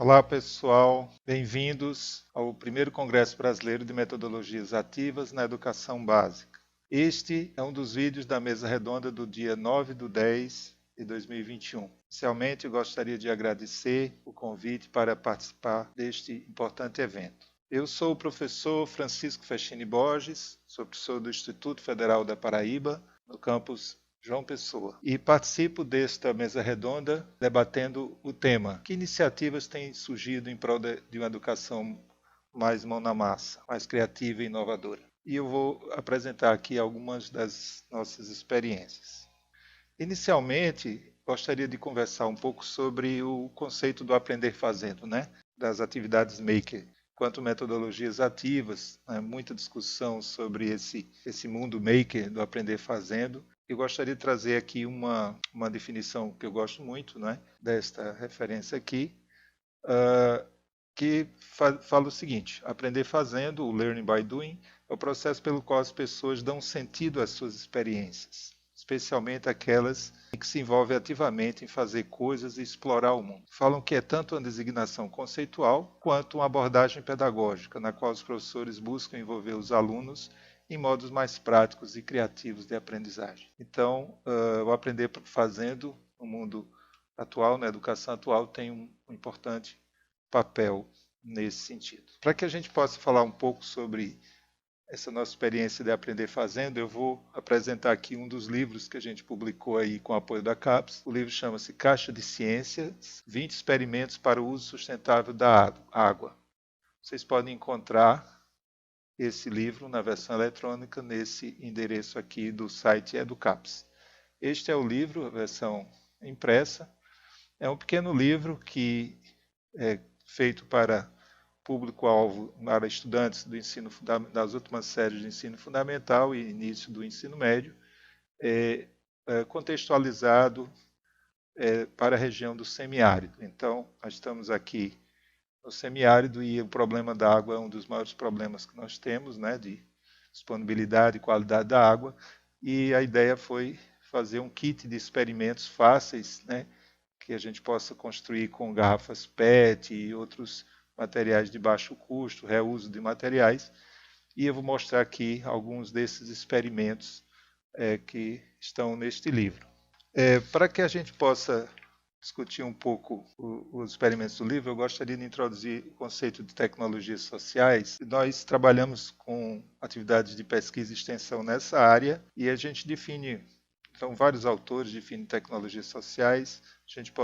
Olá, pessoal. Bem-vindos ao primeiro Congresso Brasileiro de Metodologias Ativas na Educação Básica. Este é um dos vídeos da mesa redonda do dia 9/10/2021. Inicialmente, eu gostaria de agradecer o convite para participar deste importante evento. Eu sou o professor Francisco Fechini Borges, sou professor do Instituto Federal da Paraíba, no campus João Pessoa. E participo desta mesa redonda debatendo o tema: que iniciativas têm surgido em prol de uma educação mais mão na massa, mais criativa e inovadora? E eu vou apresentar aqui algumas das nossas experiências. Inicialmente, gostaria de conversar um pouco sobre o conceito do aprender fazendo, né? Das atividades maker, quanto metodologias ativas, né? Muita discussão sobre esse mundo maker do aprender fazendo. Eu gostaria de trazer aqui uma definição que eu gosto muito, né? Desta referência aqui, que fala o seguinte: aprender fazendo, o learning by doing, é o processo pelo qual as pessoas dão sentido às suas experiências, especialmente aquelas que se envolvem ativamente em fazer coisas e explorar o mundo. Falam que é tanto uma designação conceitual quanto uma abordagem pedagógica, na qual os professores buscam envolver os alunos em modos mais práticos e criativos de aprendizagem. Então, o aprender fazendo no mundo atual, na educação atual, tem um importante papel nesse sentido. Para que a gente possa falar um pouco sobre essa nossa experiência de aprender fazendo, eu vou apresentar aqui um dos livros que a gente publicou aí com o apoio da CAPES. O livro chama-se Caixa de Ciências, 20 experimentos para o uso sustentável da água. Vocês podem encontrar esse livro na versão eletrônica nesse endereço aqui do site EduCaps. Este é o livro, a versão impressa. É um pequeno livro que é feito para público-alvo, para estudantes do ensino das últimas séries do ensino fundamental e início do ensino médio, contextualizado para a região do semiárido. Então, nós estamos aqui no semiárido e o problema da água é um dos maiores problemas que nós temos, né, de disponibilidade e qualidade da água, e a ideia foi fazer um kit de experimentos fáceis, né, que a gente possa construir com garrafas PET e outros materiais de baixo custo, reuso de materiais, e eu vou mostrar aqui alguns desses experimentos que estão neste livro. Para que a gente possa discutir um pouco os experimentos do livro, eu gostaria de introduzir o conceito de tecnologias sociais. Nós trabalhamos com atividades de pesquisa e extensão nessa área e a gente define, então vários autores definem tecnologias sociais. A gente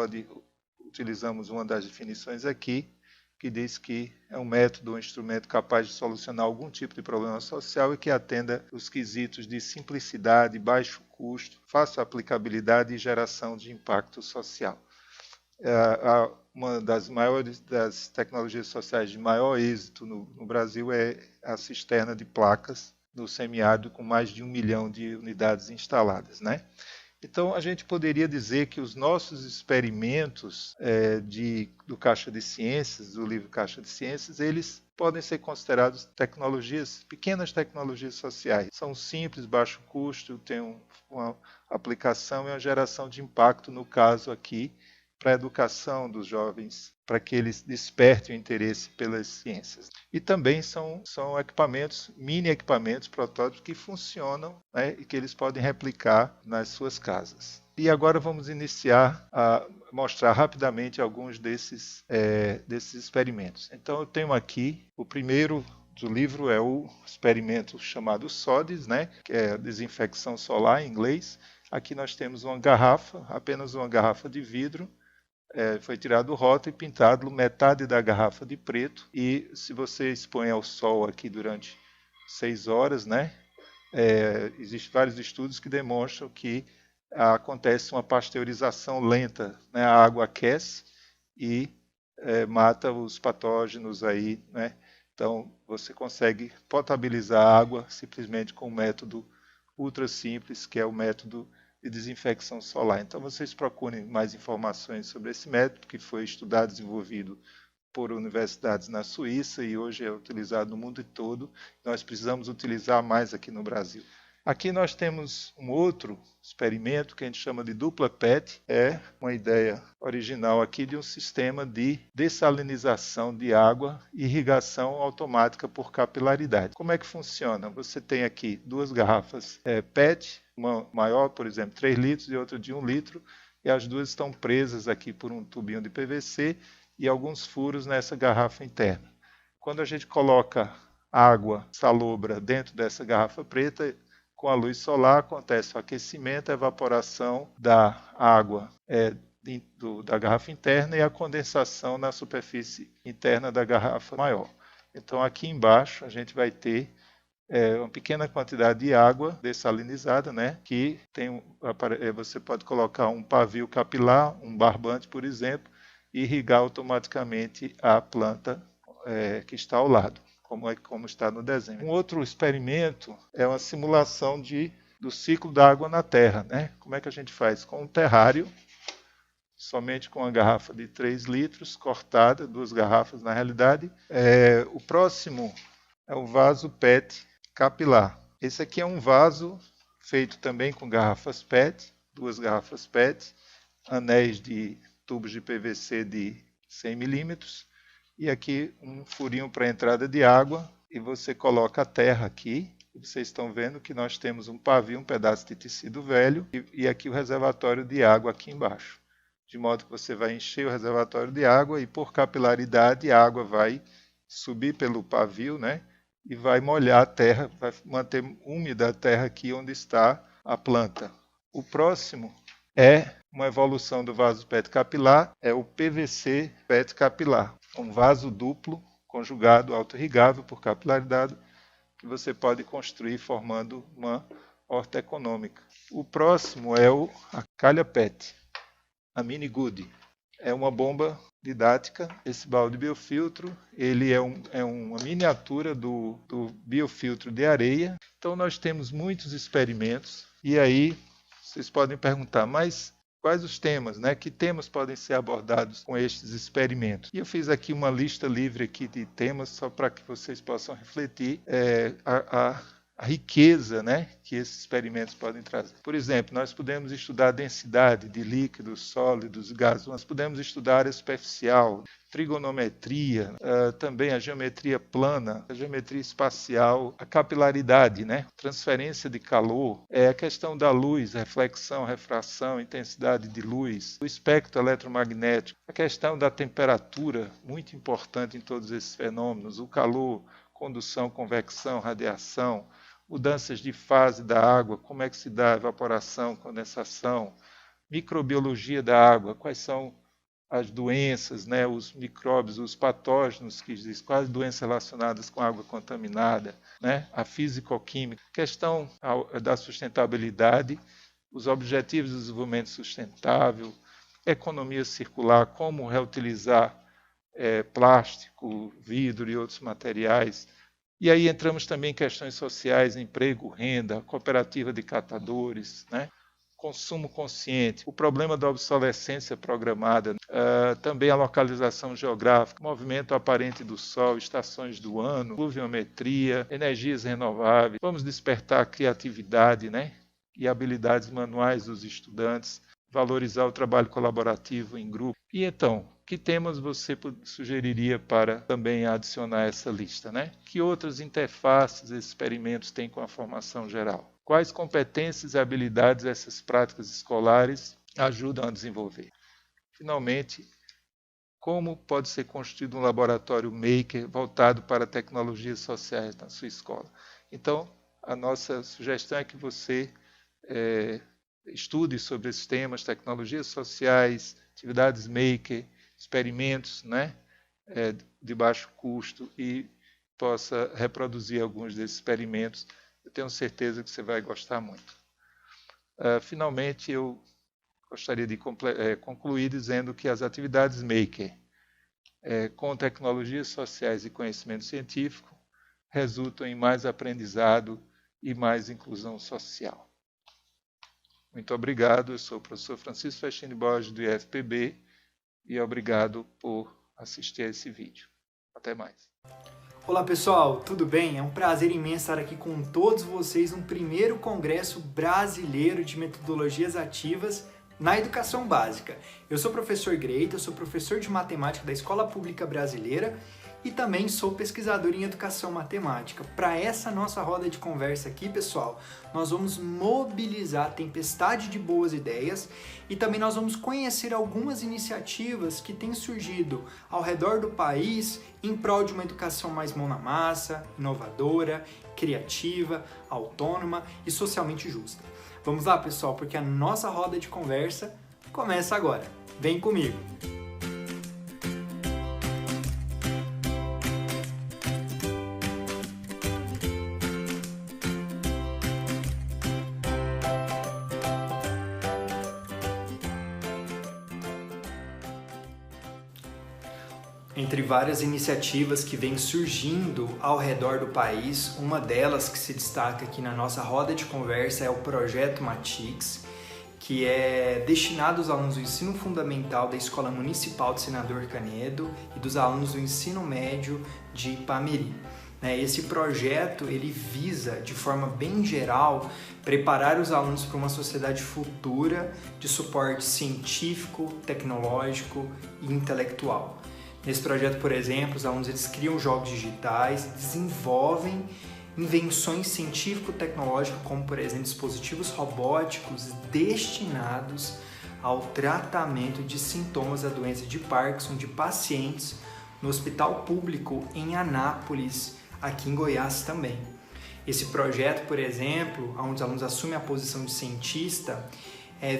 utilizamos uma das definições aqui, que diz que é um método, um instrumento capaz de solucionar algum tipo de problema social e que atenda os quesitos de simplicidade, baixo custo, fácil aplicabilidade e geração de impacto social. Uma das tecnologias sociais de maior êxito no Brasil é a cisterna de placas no semiárido, com mais de 1 milhão de unidades instaladas, né? Então, a gente poderia dizer que os nossos experimentos do Caixa de Ciências, do livro Caixa de Ciências, eles podem ser considerados tecnologias, pequenas tecnologias sociais. São simples, baixo custo, têm uma aplicação e uma geração de impacto, no caso aqui, para a educação dos jovens, para que eles despertem o interesse pelas ciências. E também são equipamentos, mini equipamentos, protótipos que funcionam, né, e que eles podem replicar nas suas casas. E agora vamos iniciar a mostrar rapidamente alguns desses experimentos. Então eu tenho aqui, o primeiro do livro é o experimento chamado SODES, né, que é a desinfecção solar em inglês. Aqui nós temos uma garrafa, apenas uma garrafa de vidro, foi tirado o rótulo e pintado metade da garrafa de preto. E se você expõe ao sol aqui durante 6 horas, né, existem vários estudos que demonstram que acontece uma pasteurização lenta, né, a água aquece e mata os patógenos aí, né? Então você consegue potabilizar a água simplesmente com um método ultra simples, que é o método de desinfecção solar. Então vocês procurem mais informações sobre esse método, que foi estudado e desenvolvido por universidades na Suíça e hoje é utilizado no mundo todo. Nós precisamos utilizar mais aqui no Brasil. Aqui nós temos um outro experimento que a gente chama de dupla PET. É uma ideia original aqui de um sistema de dessalinização de água e irrigação automática por capilaridade. Como é que funciona? Você tem aqui duas garrafas PET, uma maior, por exemplo, 3 litros e outra de 1 litro, e as duas estão presas aqui por um tubinho de PVC e alguns furos nessa garrafa interna. Quando a gente coloca água salobra dentro dessa garrafa preta, com a luz solar acontece o aquecimento, a evaporação da água da garrafa interna e a condensação na superfície interna da garrafa maior. Então aqui embaixo a gente vai ter uma pequena quantidade de água dessalinizada, né, que você pode colocar um pavio capilar, um barbante, por exemplo, e irrigar automaticamente a planta que está ao lado, como está no desenho. Um outro experimento é uma simulação do ciclo da água na Terra. Né? Como é que a gente faz? Com um terrário, somente com uma garrafa de 3 litros, cortada, 2 garrafas na realidade. O próximo é o vaso PET capilar. Esse aqui é um vaso feito também com garrafas PET, 2 garrafas PET, anéis de tubos de PVC de 100 milímetros, e aqui um furinho para entrada de água, e você coloca a terra aqui. Vocês estão vendo que nós temos um pavio, um pedaço de tecido velho, e aqui o reservatório de água aqui embaixo. De modo que você vai encher o reservatório de água e por capilaridade a água vai subir pelo pavio, né? E vai molhar a terra, vai manter úmida a terra aqui onde está a planta. O próximo é uma evolução do vaso PET capilar, é o PVC PET capilar. Um vaso duplo, conjugado, auto-irrigável por capilaridade, que você pode construir formando uma horta econômica. O próximo é a calha PET, a Mini Good. É uma bomba didática. Esse balde biofiltro, ele é uma miniatura do biofiltro de areia. Então nós temos muitos experimentos, e aí vocês podem perguntar, mas quais os temas, né? Que temas podem ser abordados com estes experimentos? E eu fiz aqui uma lista livre aqui de temas, só para que vocês possam refletir a riqueza, né, que esses experimentos podem trazer. Por exemplo, nós podemos estudar a densidade de líquidos, sólidos, gases, nós podemos estudar a área superficial, trigonometria, também a geometria plana, a geometria espacial, a capilaridade, né? Transferência de calor, a questão da luz, reflexão, refração, intensidade de luz, o espectro eletromagnético, a questão da temperatura, muito importante em todos esses fenômenos, o calor, condução, convecção, radiação, mudanças de fase da água, como é que se dá a evaporação, condensação, microbiologia da água, quais são as doenças, né, os micróbios, os patógenos que existem, quais doenças relacionadas com água contaminada, né, a físico-química, questão da sustentabilidade, os objetivos do desenvolvimento sustentável, economia circular, como reutilizar plástico, vidro e outros materiais. E aí entramos também em questões sociais, emprego, renda, cooperativa de catadores, né? Consumo consciente, o problema da obsolescência programada, também a localização geográfica, movimento aparente do Sol, estações do ano, pluviometria, energias renováveis. Vamos despertar a criatividade, né? E habilidades manuais dos estudantes, valorizar o trabalho colaborativo em grupo. E então, que temas você sugeriria para também adicionar essa lista, né? Que outras interfaces esses experimentos têm com a formação geral? Quais competências e habilidades essas práticas escolares ajudam a desenvolver? Finalmente, como pode ser construído um laboratório maker voltado para tecnologias sociais na sua escola? Então, a nossa sugestão é que você estude sobre esses temas, tecnologias sociais, atividades maker, experimentos, né, de baixo custo, e possa reproduzir alguns desses experimentos. Eu tenho certeza que você vai gostar muito. Finalmente, eu gostaria de concluir dizendo que as atividades maker com tecnologias sociais e conhecimento científico resultam em mais aprendizado e mais inclusão social. Muito obrigado. Eu sou o professor Francisco Festini Borges, do IFPB, e obrigado por assistir a esse vídeo. Até mais. Olá pessoal, tudo bem? É um prazer imenso estar aqui com todos vocês no primeiro Congresso Brasileiro de Metodologias Ativas na Educação Básica. Eu sou o professor Greita, eu sou professor de matemática da Escola Pública Brasileira e também sou pesquisador em educação matemática. Para essa nossa roda de conversa aqui, pessoal, nós vamos mobilizar a tempestade de boas ideias e também nós vamos conhecer algumas iniciativas que têm surgido ao redor do país em prol de uma educação mais mão na massa, inovadora, criativa, autônoma e socialmente justa. Vamos lá, pessoal, porque a nossa roda de conversa começa agora. Vem comigo! Entre várias iniciativas que vêm surgindo ao redor do país, uma delas que se destaca aqui na nossa roda de conversa é o Projeto Matix, que é destinado aos alunos do ensino fundamental da Escola Municipal de Senador Canedo e dos alunos do ensino médio de Ipameri. Esse projeto ele visa, de forma bem geral, preparar os alunos para uma sociedade futura de suporte científico, tecnológico e intelectual. Nesse projeto, por exemplo, os alunos eles criam jogos digitais, desenvolvem invenções científico-tecnológicas, como, por exemplo, dispositivos robóticos destinados ao tratamento de sintomas da doença de Parkinson de pacientes no Hospital Público em Anápolis, aqui em Goiás também. Esse projeto, por exemplo, onde os alunos assumem a posição de cientista,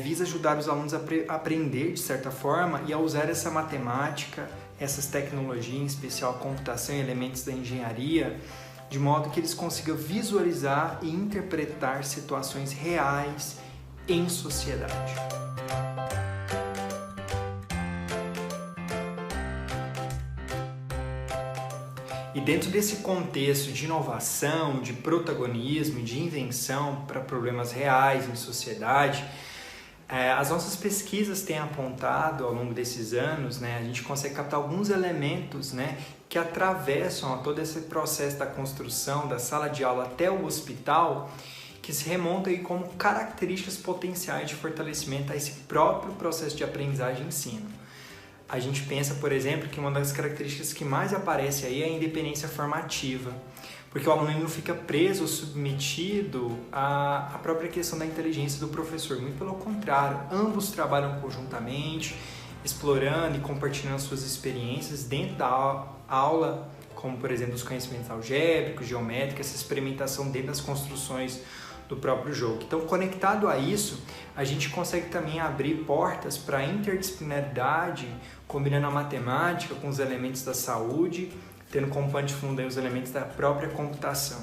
visa ajudar os alunos a aprender, de certa forma, e a usar essa matemática, essas tecnologias, em especial a computação e elementos da engenharia, de modo que eles consigam visualizar e interpretar situações reais em sociedade. E dentro desse contexto de inovação, de protagonismo, de invenção para problemas reais em sociedade, as nossas pesquisas têm apontado ao longo desses anos, a gente consegue captar alguns elementos que atravessam todo esse processo da construção da sala de aula até o hospital, que se remontam aí como características potenciais de fortalecimento a esse próprio processo de aprendizagem e ensino. A gente pensa, por exemplo, que uma das características que mais aparece aí é a independência formativa, porque o aluno não fica preso ou submetido à própria questão da inteligência do professor. Muito pelo contrário, ambos trabalham conjuntamente, explorando e compartilhando suas experiências dentro da aula, como, por exemplo, os conhecimentos algébricos, geométricos, essa experimentação dentro das construções do próprio jogo. Então, conectado a isso, a gente consegue também abrir portas para a interdisciplinaridade, combinando a matemática com os elementos da saúde, tendo como pano de fundo os elementos da própria computação.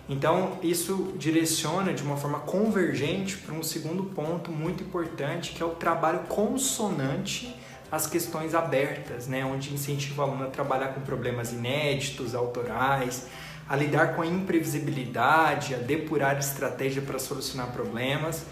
Então, isso direciona de uma forma convergente para um segundo ponto muito importante, que é o trabalho consonante às questões abertas, onde incentiva o aluno a trabalhar com problemas inéditos, autorais, a lidar com a imprevisibilidade, a depurar estratégia para solucionar problemas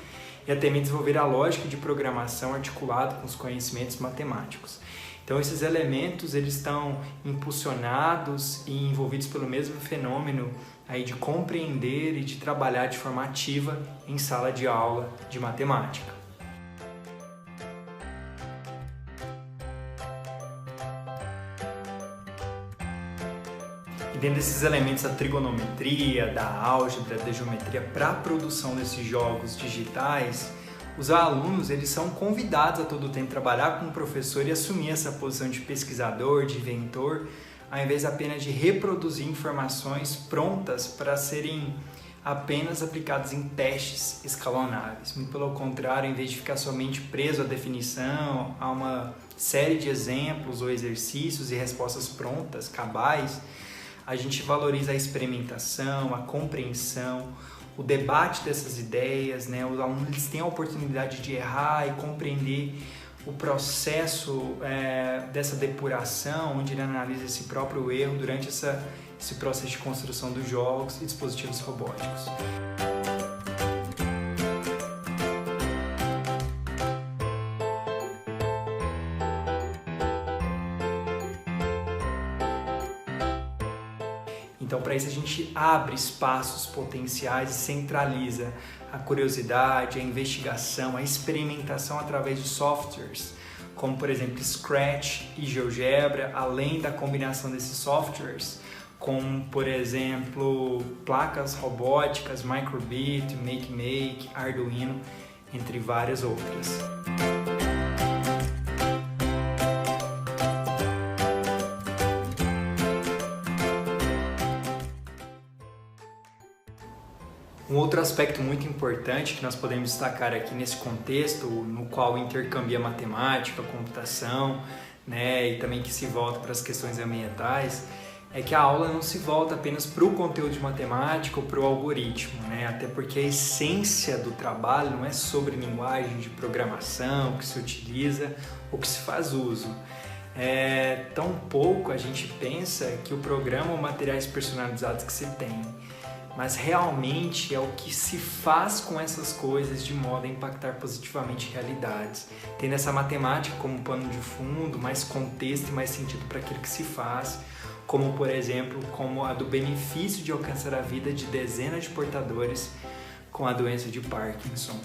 e até mesmo desenvolver a lógica de programação articulada com os conhecimentos matemáticos. Então, esses elementos eles estão impulsionados e envolvidos pelo mesmo fenômeno aí de compreender e de trabalhar de forma ativa em sala de aula de matemática. E dentro desses elementos da trigonometria, da álgebra, da geometria para a produção desses jogos digitais, os alunos eles são convidados a todo tempo trabalhar com o professor e assumir essa posição de pesquisador, de inventor, ao invés apenas de reproduzir informações prontas para serem apenas aplicadas em testes escalonáveis. Muito pelo contrário, em vez de ficar somente preso à definição, a uma série de exemplos ou exercícios e respostas prontas, cabais, a gente valoriza a experimentação, a compreensão, o debate dessas ideias, os alunos eles têm a oportunidade de errar e compreender o processo dessa depuração, onde ele analisa esse próprio erro durante esse processo de construção dos jogos e dispositivos robóticos. Então, para isso, a gente abre espaços potenciais e centraliza a curiosidade, a investigação, a experimentação através de softwares, como, por exemplo, Scratch e GeoGebra, além da combinação desses softwares, como, por exemplo, placas robóticas, Microbit, MakeMake, Arduino, entre várias outras. Um outro aspecto muito importante que nós podemos destacar aqui nesse contexto, no qual intercambia matemática, computação, né, e também que se volta para as questões ambientais, é que a aula não se volta apenas para o conteúdo de matemática ou para o algoritmo, né? Até porque a essência do trabalho não é sobre linguagem de programação que se utiliza ou que se faz uso. Tão pouco a gente pensa que o programa ou materiais personalizados que se tem, mas realmente é o que se faz com essas coisas de modo a impactar positivamente realidades, tendo essa matemática como pano de fundo, mais contexto e mais sentido para aquilo que se faz, como, por exemplo, como a do benefício de alcançar a vida de dezenas de portadores com a doença de Parkinson.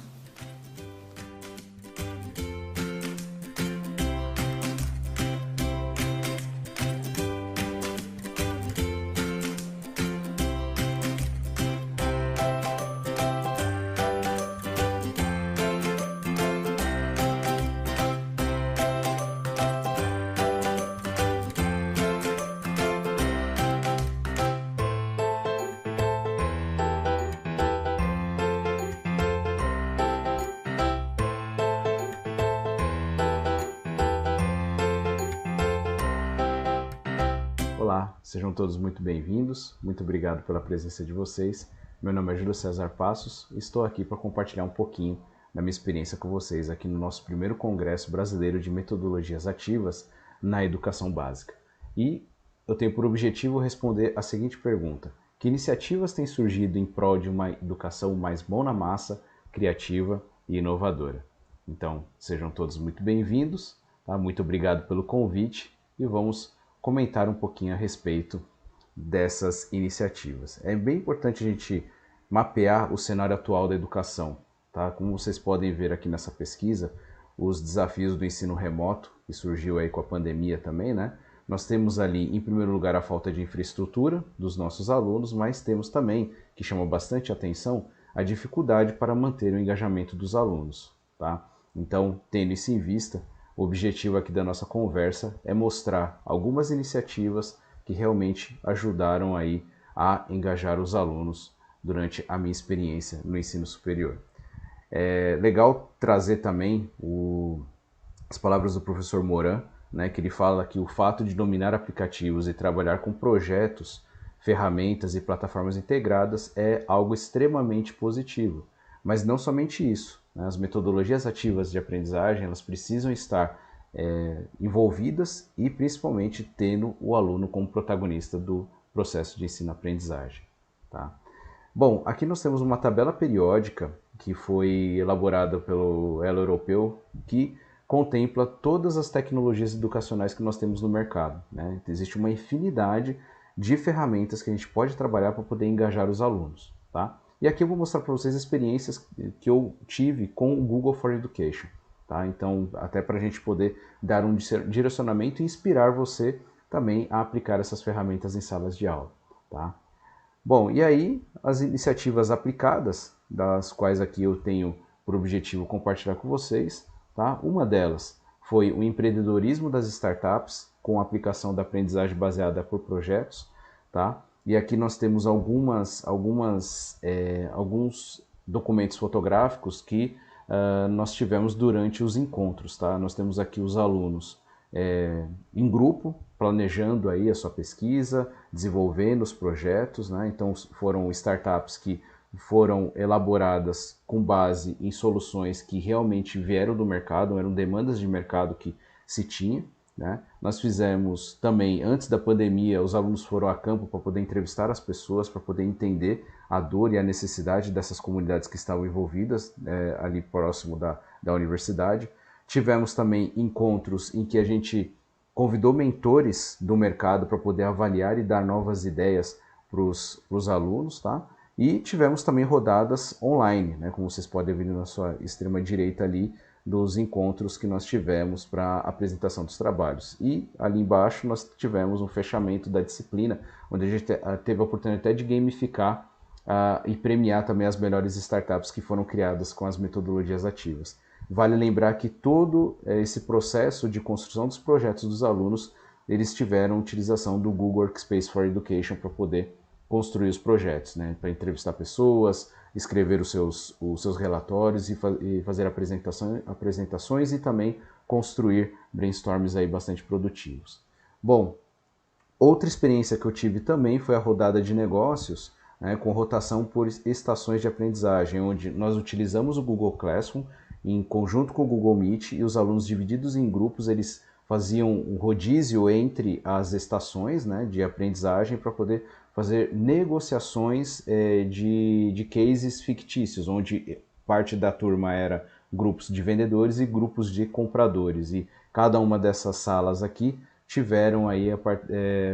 Olá, sejam todos muito bem-vindos, muito obrigado pela presença de vocês. Meu nome é Júlio César Passos e estou aqui para compartilhar um pouquinho da minha experiência com vocês aqui no nosso primeiro Congresso Brasileiro de Metodologias Ativas na Educação Básica. E eu tenho por objetivo responder a seguinte pergunta: que iniciativas têm surgido em prol de uma educação mais mão na massa, criativa e inovadora? Então, sejam todos muito bem-vindos, tá? Muito obrigado pelo convite e vamos comentar um pouquinho a respeito dessas iniciativas. É bem importante a gente mapear o cenário atual da educação, tá? Como vocês podem ver aqui nessa pesquisa, os desafios do ensino remoto, que surgiu aí com a pandemia também, né? Nós temos ali, em primeiro lugar, a falta de infraestrutura dos nossos alunos, mas temos também, que chama bastante atenção, a dificuldade para manter o engajamento dos alunos, tá? Então, tendo isso em vista, o objetivo aqui da nossa conversa é mostrar algumas iniciativas que realmente ajudaram aí a engajar os alunos durante a minha experiência no ensino superior. É legal trazer também as palavras do professor Moran, né, que ele fala que o fato de dominar aplicativos e trabalhar com projetos, ferramentas e plataformas integradas é algo extremamente positivo. Mas não somente isso. As metodologias ativas de aprendizagem, elas precisam estar envolvidas e principalmente tendo o aluno como protagonista do processo de ensino-aprendizagem, tá? Bom, aqui nós temos uma tabela periódica que foi elaborada pelo Elo Europeu, que contempla todas as tecnologias educacionais que nós temos no mercado, né? Existe uma infinidade de ferramentas que a gente pode trabalhar para poder engajar os alunos, tá? E aqui eu vou mostrar para vocês experiências que eu tive com o Google for Education, tá? Então, até para a gente poder dar um direcionamento e inspirar você também a aplicar essas ferramentas em salas de aula, tá? Bom, e aí as iniciativas aplicadas, das quais aqui eu tenho por objetivo compartilhar com vocês, tá? Uma delas foi o empreendedorismo das startups com a aplicação da aprendizagem baseada por projetos, tá? E aqui nós temos alguns documentos fotográficos que nós tivemos durante os encontros, tá? Nós temos aqui os alunos em grupo, planejando aí a sua pesquisa, desenvolvendo os projetos, né? Então foram startups que foram elaboradas com base em soluções que realmente vieram do mercado, eram demandas de mercado que se tinha, né? Nós fizemos também, antes da pandemia, os alunos foram a campo para poder entrevistar as pessoas, para poder entender a dor e a necessidade dessas comunidades que estavam envolvidas ali próximo da universidade. Tivemos também encontros em que a gente convidou mentores do mercado para poder avaliar e dar novas ideias os alunos, tá? E tivemos também rodadas online, né? Como vocês podem ver na sua extrema direita ali, dos encontros que nós tivemos para apresentação dos trabalhos. E ali embaixo nós tivemos um fechamento da disciplina, onde a gente teve a oportunidade até de gamificar e premiar também as melhores startups que foram criadas com as metodologias ativas. Vale lembrar que todo esse processo de construção dos projetos dos alunos, eles tiveram utilização do Google Workspace for Education para poder construir os projetos, né? Para entrevistar pessoas, escrever os seus relatórios e fazer apresentações e também construir brainstorms aí bastante produtivos. Bom, outra experiência que eu tive também foi a rodada de negócios, né, com rotação por estações de aprendizagem, onde nós utilizamos o Google Classroom em conjunto com o Google Meet e os alunos divididos em grupos, eles faziam um rodízio entre as estações, né, de aprendizagem para poder fazer negociações de cases fictícios, onde parte da turma era grupos de vendedores e grupos de compradores. E cada uma dessas salas aqui tiveram aí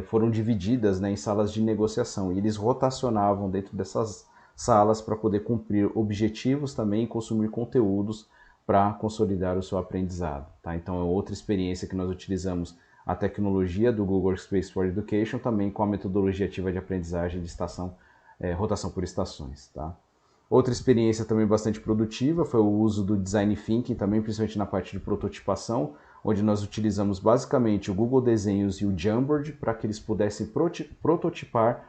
foram divididas, né, em salas de negociação. E eles rotacionavam dentro dessas salas para poder cumprir objetivos também e consumir conteúdos para consolidar o seu aprendizado. Tá? Então é outra experiência que nós utilizamos a tecnologia do Google Workspace for Education também com a metodologia ativa de aprendizagem de rotação por estações. Tá? Outra experiência também bastante produtiva foi o uso do Design Thinking, também principalmente na parte de prototipação, onde nós utilizamos basicamente o Google Desenhos e o Jamboard para que eles pudessem prototipar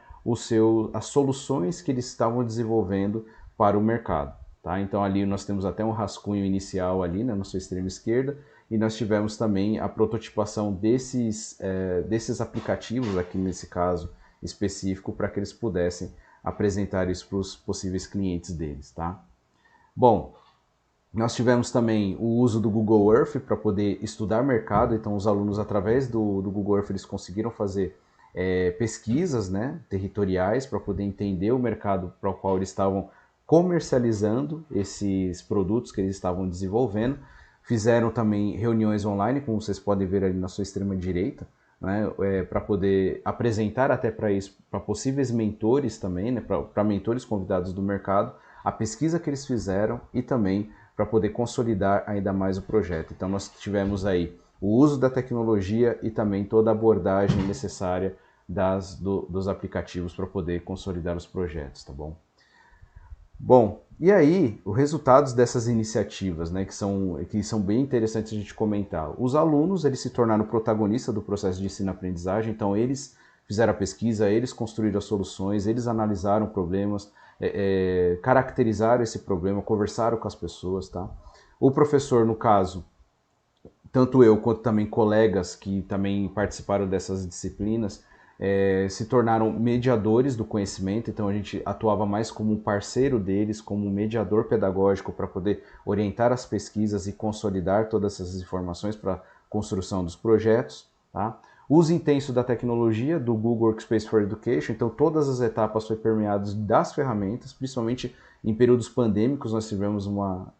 as soluções que eles estavam desenvolvendo para o mercado. Tá? Então ali nós temos até um rascunho inicial ali, né, na sua extrema esquerda, e nós tivemos também a prototipação desses aplicativos, aqui nesse caso específico, para que eles pudessem apresentar isso para os possíveis clientes deles. Tá? Bom, nós tivemos também o uso do Google Earth para poder estudar mercado, então os alunos através do Google Earth eles conseguiram fazer pesquisas, né, territoriais para poder entender o mercado para o qual eles estavam comercializando esses produtos que eles estavam desenvolvendo. Fizeram também reuniões online, como vocês podem ver ali na sua extrema direita, né, para poder apresentar até para isso, para possíveis mentores também, né, para mentores convidados do mercado, a pesquisa que eles fizeram e também para poder consolidar ainda mais o projeto. Então nós tivemos aí o uso da tecnologia e também toda a abordagem necessária dos aplicativos para poder consolidar os projetos, tá bom? Bom, e aí, os resultados dessas iniciativas, né, que são bem interessantes a gente comentar. Os alunos, eles se tornaram protagonistas do processo de ensino-aprendizagem, então eles fizeram a pesquisa, eles construíram as soluções, eles analisaram problemas, caracterizaram esse problema, conversaram com as pessoas, tá? O professor, no caso, tanto eu quanto também colegas que também participaram dessas disciplinas, se tornaram mediadores do conhecimento, então a gente atuava mais como um parceiro deles, como um mediador pedagógico para poder orientar as pesquisas e consolidar todas essas informações para a construção dos projetos. Tá? Uso intenso da tecnologia do Google Workspace for Education, então todas as etapas foram permeadas das ferramentas, principalmente em períodos pandêmicos nós tivemos uma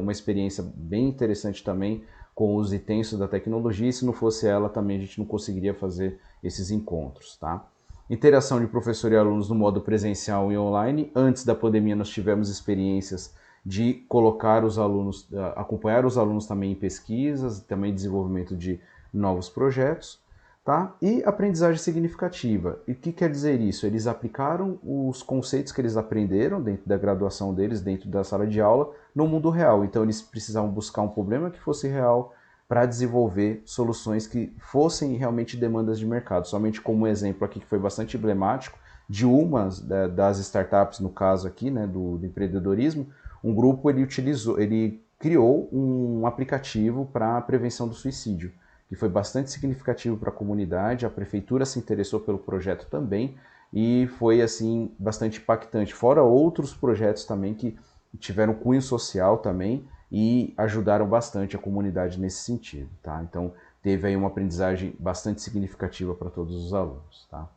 experiência bem interessante também com o uso intenso da tecnologia, e se não fosse ela também a gente não conseguiria fazer esses encontros. Tá? Interação de professor e alunos no modo presencial e online. Antes da pandemia nós tivemos experiências de colocar os alunos, acompanhar os alunos também em pesquisas, também desenvolvimento de novos projetos. Tá? E aprendizagem significativa. E o que quer dizer isso? Eles aplicaram os conceitos que eles aprenderam dentro da graduação deles, dentro da sala de aula, no mundo real. Então eles precisavam buscar um problema que fosse real para desenvolver soluções que fossem realmente demandas de mercado. Somente como um exemplo aqui que foi bastante emblemático, de uma das startups, no caso aqui, né, do empreendedorismo, um grupo ele criou um aplicativo para a prevenção do suicídio, que foi bastante significativo para a comunidade. A prefeitura se interessou pelo projeto também e foi assim bastante impactante, fora outros projetos também que tiveram cunho social também e ajudaram bastante a comunidade nesse sentido. Tá? Então teve aí uma aprendizagem bastante significativa para todos os alunos. Tá?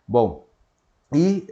Bom, e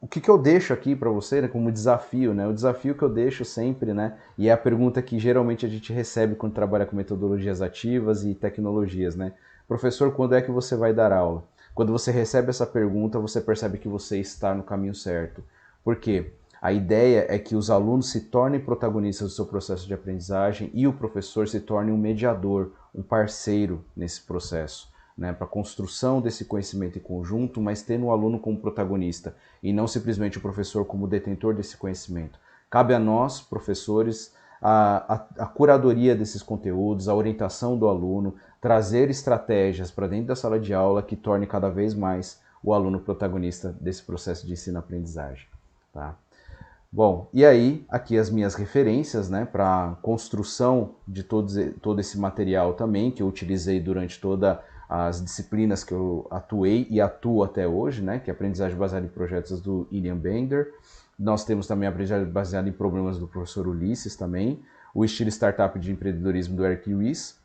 o que eu deixo aqui para você, né, como desafio, né? O desafio que eu deixo sempre, né, e é a pergunta que geralmente a gente recebe quando trabalha com metodologias ativas e tecnologias, né? Professor, quando é que você vai dar aula? Quando você recebe essa pergunta, você percebe que você está no caminho certo. Por quê? A ideia é que os alunos se tornem protagonistas do seu processo de aprendizagem e o professor se torne um mediador, um parceiro nesse processo, né, para a construção desse conhecimento em conjunto, mas tendo o aluno como protagonista e não simplesmente o professor como detentor desse conhecimento. Cabe a nós, professores, a curadoria desses conteúdos, a orientação do aluno, trazer estratégias para dentro da sala de aula que torne cada vez mais o aluno protagonista desse processo de ensino-aprendizagem. Tá? Bom, e aí, aqui as minhas referências, né, para construção de todo esse material também, que eu utilizei durante todas as disciplinas que eu atuei e atuo até hoje, né, que é a aprendizagem baseada em projetos do William Bender. Nós temos também a aprendizagem baseada em problemas do professor Ulisses também, o estilo startup de empreendedorismo do Eric Ries,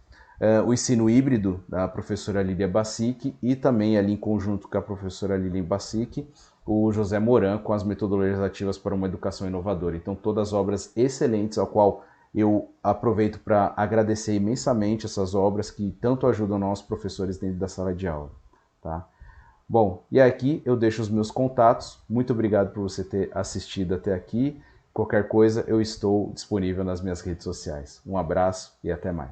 o ensino híbrido da professora Lília Bassic e também ali em conjunto com a professora Lilian Bassic, o José Moran com as metodologias ativas para uma educação inovadora. Então todas obras excelentes ao qual eu aproveito para agradecer imensamente essas obras que tanto ajudam nós professores dentro da sala de aula. Tá? Bom, e aqui eu deixo os meus contatos. Muito obrigado por você ter assistido até aqui. Qualquer coisa eu estou disponível nas minhas redes sociais. Um abraço e até mais.